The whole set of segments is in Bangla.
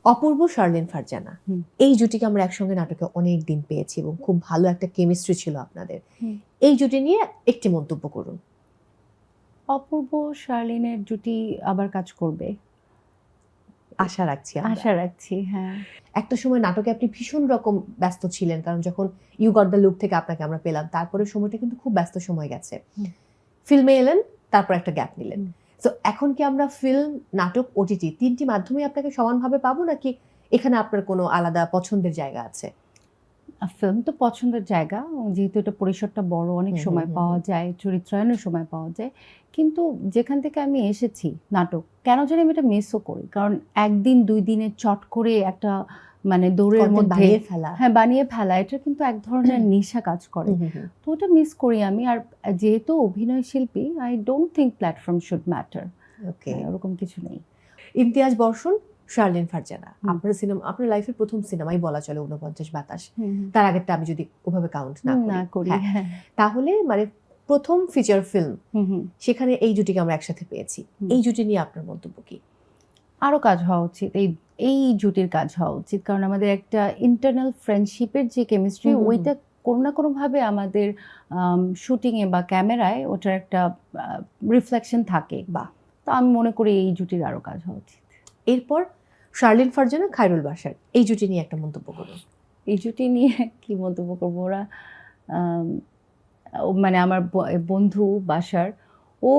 অপূর্ব শার্লিন ফারজানা, এই জুটিকে আমরা একসঙ্গে নাটকে অনেক দিন পেয়েছি এবং খুব ভালো একটা কেমিস্ট্রি ছিল আপনাদের। এই জুটি নিয়ে একটি মন্তব্য করুন। অপূর্ব শার্লিনের জুটি আবার কাজ করবে আশা রাখছি হ্যাঁ। একটা সময় নাটকে আপনি ভীষণ রকম ব্যস্ত ছিলেন, কারণ যখন ইউ গট দ্য লুক থেকে আপনাকে আমরা পেলাম, তারপরে সময়টা কিন্তু খুব ব্যস্ত সময় গেছে। ফিল্মে এলেন, তারপর একটা গ্যাপ নিলেন। তো এখন কি আমরা ফিল্ম, নাটক, ওটিটি তিনটি মাধ্যমে আপনাকে সমানভাবে পাবো, নাকি এখানে আপনার কোনো আলাদা পছন্দের জায়গা আছে? ফিল্ম তো পছন্দের জায়গা, যেহেতু এটা পরিসরটা বড়, অনেক সময় পাওয়া যায়, চরিত্রায়নের সময় পাওয়া যায়। কিন্তু যেখান থেকে আমি এসেছি নাটক, কেন জানি আমি এটা মিসও করি, কারণ একদিন দুই দিনে চট করে একটা মানে দৌড়ের মধ্যে বানিয়ে ফেলা, এটা কিন্তু এক ধরনের নেশা কাজ করে। তো ওটা মিস করি আমি। আর যেহেতু অভিনয় শিল্পী, I don't think platform should matter, ওরকম কিছু নেই। ইমতিয়াজ বর্ষণ, শার্লিন ফারজানা, আপনার সিনেমা, আপনার লাইফের প্রথম সিনেমাই বলা চলে 49 বাতাস। তার আগেরটা আমি যদি ওভাবে কাউন্ট না করি, তাহলে মানে প্রথম ফিচার ফিল্ম, সেখানে এই জুটিকে আমরা একসাথে পেয়েছি। এই জুটি নিয়ে আপনার মন্তব্য কি? আরো কাজ হওয়া উচিত, এই জুটির কাজ হওয়া উচিত, কারণ আমাদের একটা ইন্টারনাল ফ্রেন্ডশিপের যে কেমিস্ট্রি, ওইটা কোনো না কোনোভাবে আমাদের শুটিংয়ে বা ক্যামেরায় ওটার একটা রিফ্লেকশন থাকে। তো আমি মনে করি এই জুটির আরো কাজ হওয়া উচিত। এরপর শার্লিন ফারজানা, খায়রুল বাশার, এই জুটি নিয়ে একটা মন্তব্য করুন। এই জুটি নিয়ে কি মন্তব্য করবো? ওরা মানে আমার বন্ধু বাসার, ও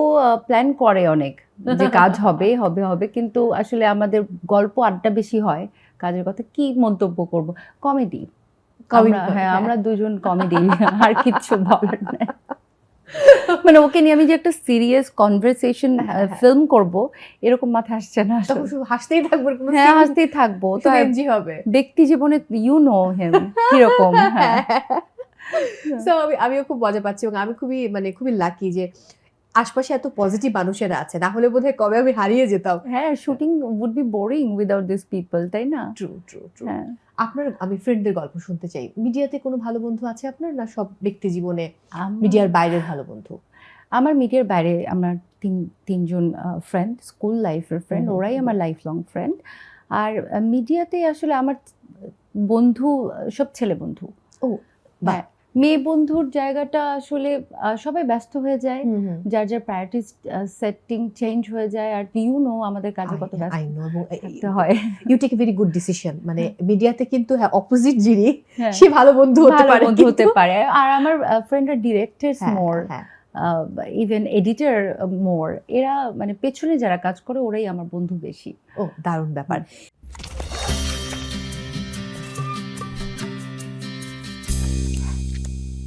প্ল্যান করে অনেক যে কাজ হবে হবে হবে, কিন্তু আসলে আমাদের গল্প আড্ডা বেশি হয়, কাজের কথা কি মন্তব্য করব? কমেডি, হ্যাঁ আমরা দুজন কমেডি, আর কিচ্ছু বলার নাই। মানে ওকে নিয়ে আমি যে একটা সিরিয়াস কনভারসেশন ফিল্ম করব, এরকম মাথায় আসছে না। হাসতেই থাকবো, হ্যাঁ হাসতেই থাকবো, তো হবে ব্যক্তি জীবনে ইউ নো হিম কিরকম। সো আমিও খুব মজা পাচ্ছি, এবং আমি খুবই লাকি যে আশপাশে এত পজিটিভ মানুষেরা আছে, না হলে বোধহয় কবে আমি হারিয়ে যেতাম। হ্যাঁ, shooting would be boring without this people, তাই না? ট্রু। আপনার, আমি ফ্রেন্ডদের গল্প শুনতে চাই। মিডিয়াতে কোনো ভালো বন্ধু আছে আপনার, না সব ব্যক্তি জীবনে মিডিয়ার বাইরের ভালো বন্ধু? আমার মিডিয়ার বাইরে আমার তিনজন ফ্রেন্ড, স্কুল লাইফের ফ্রেন্ড, ওরাই আমার লাইফ লং ফ্রেন্ড। আর মিডিয়াতে আসলে আমার বন্ধু সব ছেলে বন্ধু। হ্যাঁ, মেয়ে বন্ধুর জায়গাটা আসলে সবাই ব্যস্ত হয়ে যায়, যার যার প্রায়োরিটিস সেটিং চেঞ্জ হয়ে যায়। আর ইউ নো আমাদের কাজে কত ব্যস্ত থাকতে হয়। You take a very good decision. মানে মিডিয়াতে কিন্তু হ্যাঁ অপোজিট যিনি, সে ভালো বন্ধু হতে পারে। আর আমার ফ্রেন্ডরা ডিরেক্টরস মোর, ইভেন এডিটর মোর, এরা মানে পেছনে যারা কাজ করে ওরাই আমার বন্ধু বেশি। দারুণ ব্যাপার।